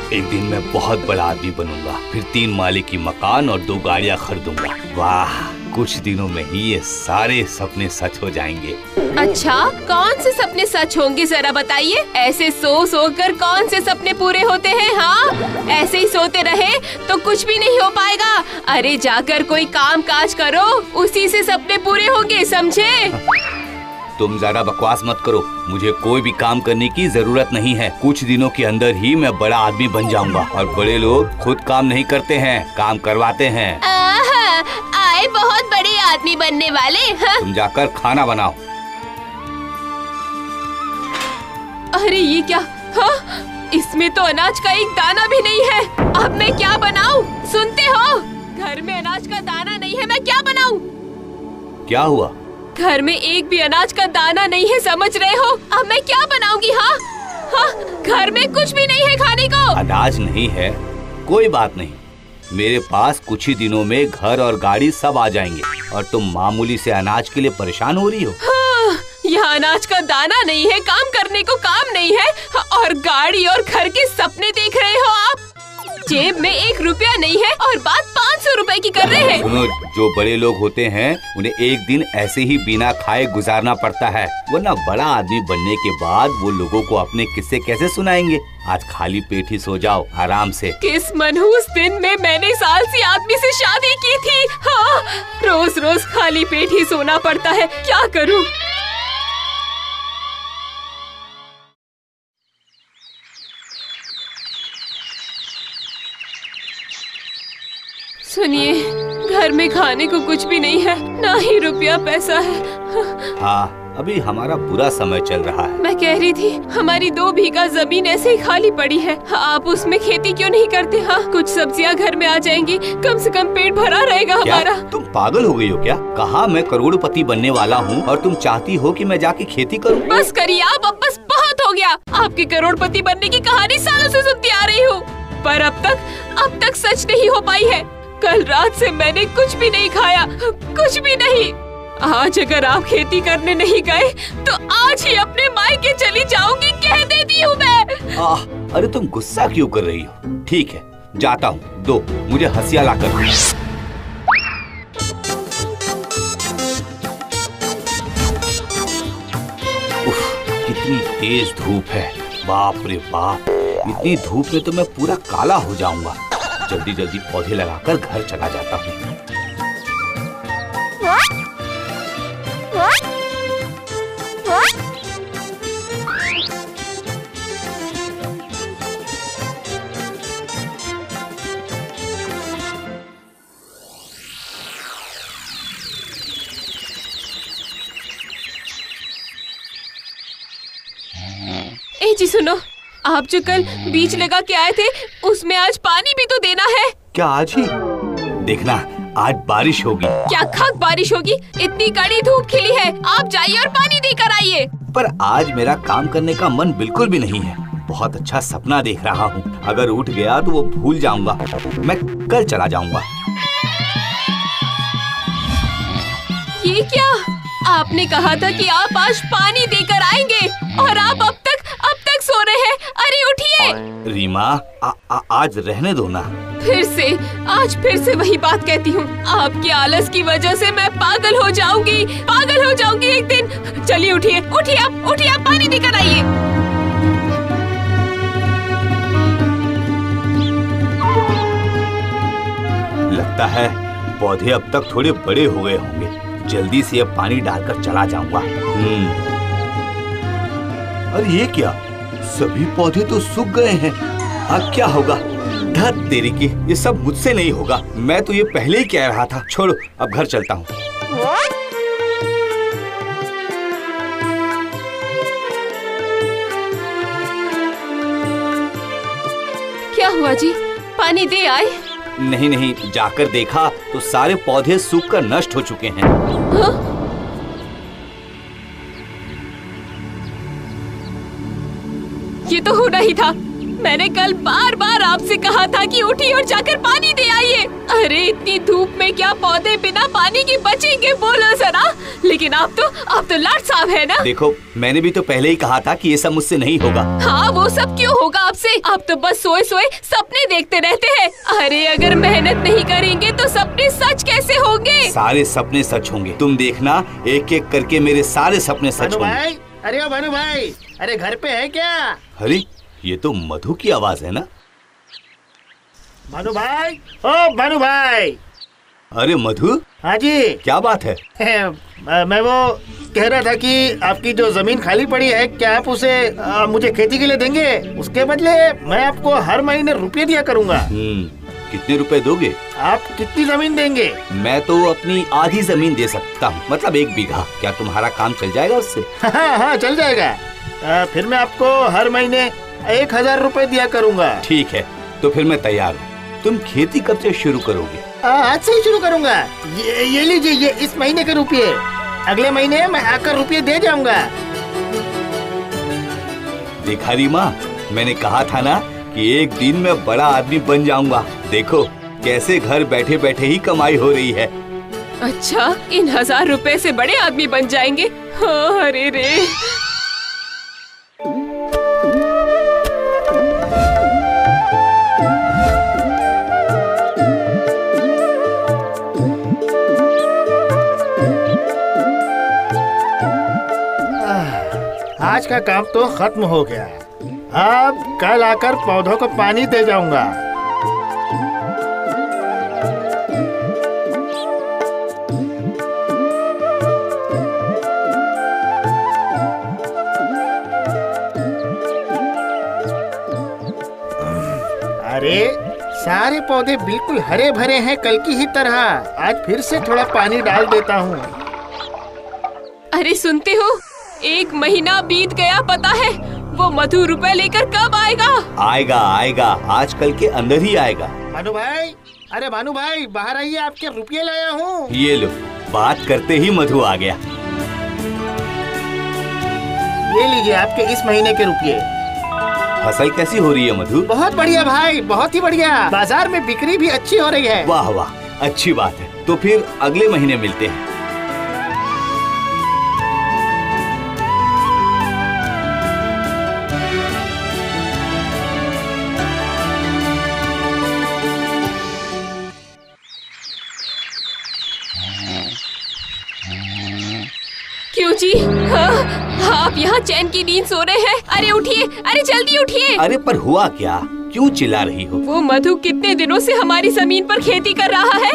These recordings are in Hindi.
एक दिन मैं बहुत बड़ा आदमी बनूंगा, फिर 3 माले की मकान और 2 गाड़ियाँ खरीदूंगा। वाह, कुछ दिनों में ही ये सारे सपने सच हो जाएंगे। अच्छा, कौन से सपने सच होंगे जरा बताइए। ऐसे सो कर कौन से सपने पूरे होते हैं? हाँ, ऐसे ही सोते रहे तो कुछ भी नहीं हो पाएगा। अरे जाकर कोई काम काज करो, उसी से सपने पूरे होंगे, समझे? तुम ज्यादा बकवास मत करो, मुझे कोई भी काम करने की जरूरत नहीं है। कुछ दिनों के अंदर ही मैं बड़ा आदमी बन जाऊंगा और बड़े लोग खुद काम नहीं करते हैं, काम करवाते हैं। आए बहुत बड़े आदमी बनने वाले। हाँ? तुम जाकर खाना बनाओ। अरे ये क्या? हाँ? इसमें तो अनाज का एक दाना भी नहीं है। अब मैं क्या बनाऊं? सुनते हो? घर में अनाज का दाना नहीं है, मैं क्या बनाऊं? क्या हुआ? घर में एक भी अनाज का दाना नहीं है, समझ रहे हो? अब मैं क्या बनाऊंगी? हाँ? हाँ? घर में कुछ भी नहीं है खाने को। अनाज नहीं है, कोई बात नहीं, मेरे पास कुछ ही दिनों में घर और गाड़ी सब आ जाएंगे और तुम मामूली से अनाज के लिए परेशान हो रही हो। हाँ, यहाँ अनाज का दाना नहीं है, काम करने को काम नहीं है और गाड़ी और घर के सपने देख रहे हो आप। जेब में 1 रुपया नहीं है और बात 500 रुपए की कर रहे हैं। सुनो, जो बड़े लोग होते हैं उन्हें एक दिन ऐसे ही बिना खाए गुजारना पड़ता है, वरना बड़ा आदमी बनने के बाद वो लोगों को अपने किस्से कैसे सुनाएंगे। आज खाली पेट ही सो जाओ आराम से। किस मनहूस दिन में मैंने इस आलसी आदमी से शादी की थी। हाँ, रोज रोज खाली पेट ही सोना पड़ता है, क्या करूँ? सुनिए, घर में खाने को कुछ भी नहीं है, ना ही रुपया पैसा है। हाँ, अभी हमारा बुरा समय चल रहा है। मैं कह रही थी, हमारी 2 बीघा जमीन ऐसे ही खाली पड़ी है, आप उसमें खेती क्यों नहीं करते? हाँ, कुछ सब्जियां घर में आ जाएंगी, कम से कम पेट भरा रहेगा हमारा। तुम पागल हो गई हो क्या? कहा मैं करोड़पति बनने वाला हूँ और तुम चाहती हो कि मैं जाके खेती करूँ? बस करिए आप, अब बस बहुत हो गया। आपके करोड़पति बनने की कहानी सालों से सुनती आ रही हूँ, पर अब तक सच नहीं हो पाई है। कल रात से मैंने कुछ भी नहीं खाया, कुछ भी नहीं। आज अगर आप खेती करने नहीं गए तो आज ही अपने मायके चली जाऊंगी, कह देती हूँ मैं। अरे तुम गुस्सा क्यों कर रही हो? ठीक है, जाता हूँ, दो मुझे हंसिया ला कर। कितनी तेज धूप है, बाप रे बाप, इतनी धूप में तो मैं पूरा काला हो जाऊंगा। जल्दी जल्दी पौधे लगाकर घर चला जाता हूँ। ए जी सुनो, आप जो कल बीज लगा के आए थे उसमें आज पानी भी तो देना है। क्या आज ही? देखना, आज बारिश होगी। क्या खाक बारिश होगी? इतनी कड़ी धूप खिली है, आप जाइए और पानी देकर आइए। पर आज मेरा काम करने का मन बिल्कुल भी नहीं है। बहुत अच्छा सपना देख रहा हूँ, अगर उठ गया तो वो भूल जाऊंगा। मैं कल चला जाऊंगा। ये क्या? आपने कहा था कि आप आज पानी देकर आएंगे और आप अब तक सो रहे हैं। अरे उठिए। रीमा, आज रहने दो ना। फिर से वही बात कहती हूँ। आपके आलस की वजह से मैं पागल हो जाऊंगी एक दिन। चलिए उठिए आप पानी देकर आइए। लगता है पौधे अब तक थोड़े बड़े हो गए होंगे, जल्दी से अब पानी डालकर चला जाऊंगा। अरे ये क्या, सभी पौधे तो सूख गए हैं। अब क्या होगा? धत तेरी की, ये सब मुझसे नहीं होगा। मैं तो ये पहले ही कह रहा था। छोड़ो, अब घर चलता हूँ। क्या हुआ जी, पानी दे आए? नहीं, जाकर देखा तो सारे पौधे सूखकर नष्ट हो चुके हैं। हाँ? ये तो होना ही था। मैंने कल बार बार आपसे कहा था कि उठिए और जाकर पानी दे आइए। अरे इतनी धूप में क्या पौधे बिना पानी के बचेंगे, बोलो जरा। लेकिन आप तो लाट साहब है ना। देखो मैंने भी तो पहले ही कहा था कि ये सब मुझसे नहीं होगा। हाँ वो सब क्यों होगा आपसे, आप तो बस सोए सोए सपने देखते रहते हैं। अरे अगर मेहनत नहीं करेंगे तो सपने सच कैसे होंगे। सारे सपने सच होंगे, तुम देखना एक एक करके मेरे सारे सपने सच होंगे। अरे ओ भानु भाई, अरे घर पे है क्या? अरे ये तो मधु की आवाज है ना। भानु भाई, ओ भानु भाई। अरे मधु। हाँ जी। क्या बात है? मैं वो कह रहा था कि आपकी जो जमीन खाली पड़ी है, क्या आप उसे मुझे खेती के लिए देंगे? उसके बदले मैं आपको हर महीने रुपये दिया करूँगा। कितने रुपए दोगे? आप कितनी जमीन देंगे? मैं तो अपनी आधी जमीन दे सकता हूँ, मतलब 1 बीघा। क्या तुम्हारा काम चल जाएगा उससे? हाँ चल जाएगा। फिर मैं आपको हर महीने 1000 रुपए दिया करूँगा। ठीक है, तो फिर मैं तैयार हूँ। तुम खेती कब से शुरू करोगे? आज से ही शुरू करूँगा। ये लीजिए, ये इस महीने के रुपये। अगले महीने मैं आकर रुपये दे जाऊँगा। देखा रीमा, मैंने कहा था ना कि एक दिन मैं बड़ा आदमी बन जाऊंगा। देखो कैसे घर बैठे बैठे ही कमाई हो रही है। अच्छा, इन 1000 रुपए से बड़े आदमी बन जाएंगे। अरे रे। आज का काम तो खत्म हो गया। अब कल आकर पौधों को पानी दे जाऊंगा। अरे सारे पौधे बिल्कुल हरे भरे हैं, कल की ही तरह। आज फिर से थोड़ा पानी डाल देता हूँ। अरे सुनते हो, 1 महीना बीत गया। पता है वो मधु रुपए लेकर कब आएगा? आएगा, आजकल के अंदर ही आएगा। भानु भाई, अरे भानु भाई बाहर आइए, आपके रुपये लाया हूँ। ये लो, बात करते ही मधु आ गया। ये लीजिए आपके इस महीने के रुपये। फसल कैसी हो रही है मधु? बहुत बढ़िया भाई, बहुत ही बढ़िया। बाजार में बिक्री भी अच्छी हो रही है। वाह वाह, अच्छी बात है। तो फिर अगले महीने मिलते हैं। क्यों जी? हाँ, आप यहाँ चैन की नींद सो रहे हैं? अरे उठिए, अरे जल्दी उठिए। अरे पर हुआ क्या? क्यों चिल्ला रही हो? वो मधु कितने दिनों से हमारी जमीन पर खेती कर रहा है?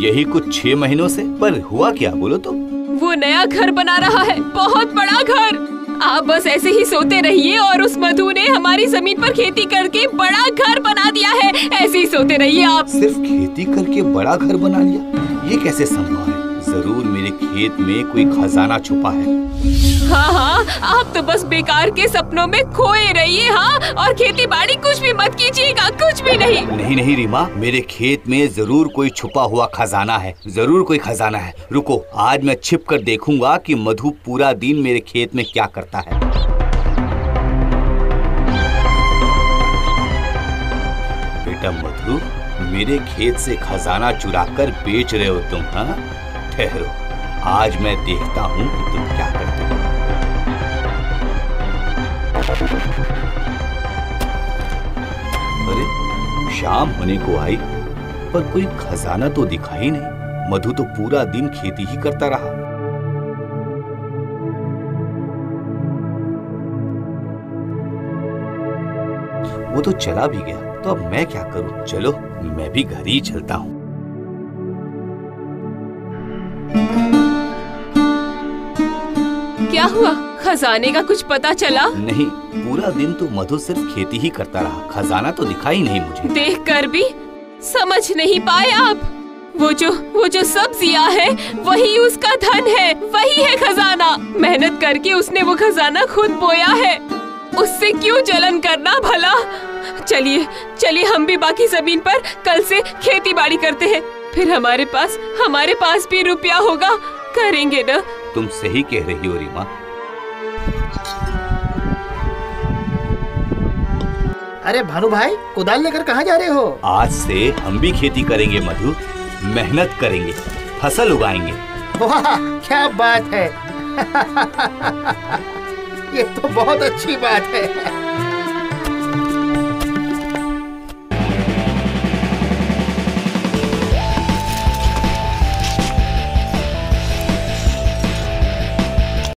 यही कुछ 6 महीनों से। पर हुआ क्या, बोलो तो। वो नया घर बना रहा है, बहुत बड़ा घर। आप बस ऐसे ही सोते रहिए और उस मधु ने हमारी जमीन पर खेती करके बड़ा घर बना दिया है। ऐसे ही सोते रहिए आप। सिर्फ खेती करके बड़ा घर बना लिया? ये कैसे संभव है? जरूर मेरे खेत में कोई खजाना छुपा है। हाँ, आप तो बस बेकार के सपनों में खोए रहिए। हाँ, और खेती बाड़ी कुछ भी मत कीजिएगा, कुछ भी नहीं। नहीं रीमा, मेरे खेत में जरूर कोई छुपा हुआ खजाना है, जरूर कोई खजाना है। रुको, आज मैं छिप कर देखूंगा कि मधु पूरा दिन मेरे खेत में क्या करता है। बेटा मधु, मेरे खेत से खजाना चुरा कर बेच रहे हो तुम? हाँ, ठहरो, आज मैं देखता हूँ कि तुम क्या करते हो। अरे शाम होने को आई पर कोई खजाना तो दिखाई नहीं। मधु तो पूरा दिन खेती ही करता रहा। वो तो चला भी गया, तो अब मैं क्या करूं? चलो मैं भी घर ही चलता हूँ। क्या हुआ? खजाने का कुछ पता चला? नहीं, पूरा दिन तो मधु सिर्फ खेती ही करता रहा, खजाना तो दिखा ही नहीं मुझे। देखकर भी समझ नहीं पाए आप? वो जो सब्जियां है वही उसका धन है, वही है खजाना। मेहनत करके उसने वो खजाना खुद बोया है, उससे क्यों जलन करना भला? चलिए हम भी बाकी जमीन पर कल से खेती बाड़ी करते हैं, फिर हमारे पास भी रुपया होगा। करेंगे ना? तुम सही कह रही हो रीमा। अरे भानु भाई, कुदाल लेकर कहाँ जा रहे हो? आज से हम भी खेती करेंगे मधु, मेहनत करेंगे, फसल उगाएंगे। वाह क्या बात है। ये तो बहुत अच्छी बात है।